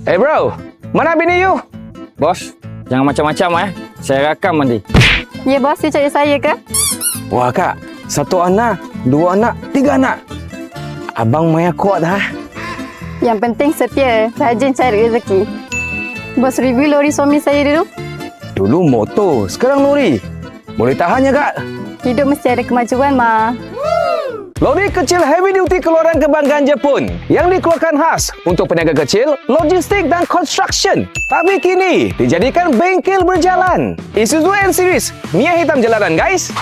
Hey bro, mana bini you? Bos, jangan macam-macam Saya rakam nanti. Ya bos, you cari saya ke? Wah kak, 1 anak, 2 anak, 3 anak. Abang maya kuat dah. Yang penting setia, rajin cari rezeki. Bos review lori suami saya dulu. Dulu motor, sekarang lori. Boleh tahannya kak? Hidup mesti ada kemajuan, Ma. Lori kecil heavy duty keluaran kebanggaan Jepun yang dikeluarkan khas untuk peniaga kecil, logistik dan construction. Tapi kini dijadikan bengkel berjalan. Isuzu N Series, Mia hitam jalanan guys.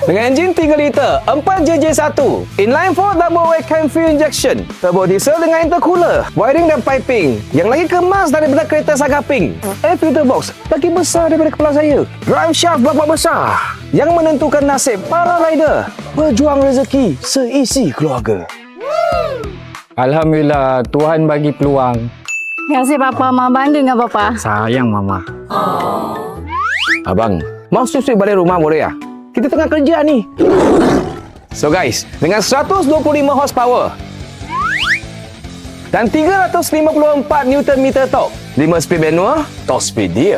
Dengan enjin 3 liter, 4JJ1, inline 4 double wide cam fuel injection, turbo diesel dengan intercooler, wiring dan piping yang lagi kemas daripada kereta Saga Pink. Air filter box lagi besar daripada kepala saya. Drive shaft berapa besar yang menentukan nasib para rider. Berjuang rezeki seisi keluarga. Alhamdulillah, Tuhan bagi peluang. Terima kasih Papa, Ma bangga dengan Papa. Sayang Mama. Abang, mau susuk balik rumah boleh ya? Kita tengah kerja ni. So guys, dengan 125 horsepower dan 354 Nm torque, 5 speed manual, top speed dia.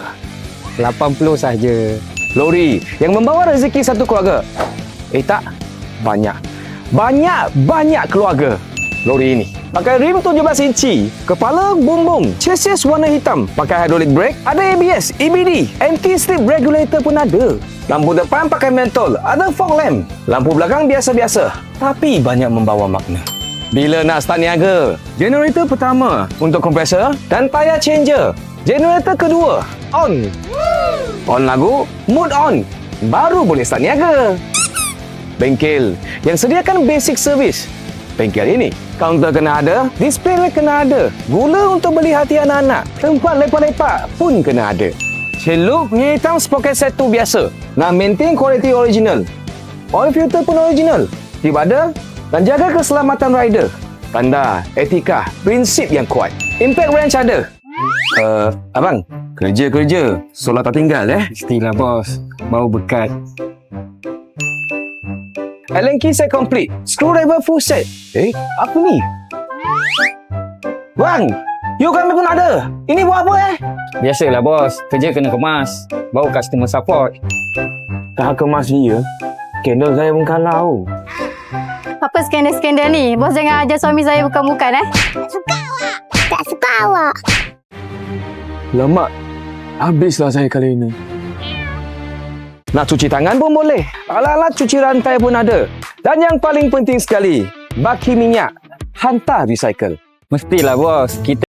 80 saja. Lori yang membawa rezeki satu keluarga. Tak, banyak keluarga. Lori ini pakai rim 17 inci, kepala bum-bum, chassis warna hitam, pakai hydraulic brake, ada ABS, EBD, anti-slip regulator pun ada. Lampu depan pakai mentol, ada fog lamp. Lampu belakang biasa-biasa, tapi banyak membawa makna. Bila nak start niaga, generator pertama untuk kompresor dan tayar changer. Generator kedua, on. On lagu, mood on. Baru boleh start niaga. Bengkel yang sediakan basic service. Bengkel ini, kaunter kena ada, display kena ada, gula untuk beli hati anak-anak, tempat lepak-lepak pun kena ada. Celuk Mia hitam sprocket set tu biasa. Nak maintain kualiti original. Oil filter pun original. Tip ada dan jaga keselamatan rider. Tanda, etika, prinsip yang kuat. Impact wrench ada. Abang, kerja. Solat tak tinggal Mestilah bos, bau bekat. Allen key set complete. Screwdriver full set. Apa ni? Bang, you kami pun ada. Ini buat apa Biasalah bos, kerja kena kemas. Bau customer support. Tak kemas dia. Skandal saya pun kalau. Apa skandal-skandal ni? Bos jangan ajar suami saya bukan-bukan Tak suka awak. Lemak. Habislah saya kali ini. Nak cuci tangan pun boleh. Alat-alat cuci rantai pun ada. Dan yang paling penting sekali, baki minyak. Hantar recycle. Mestilah bos, kita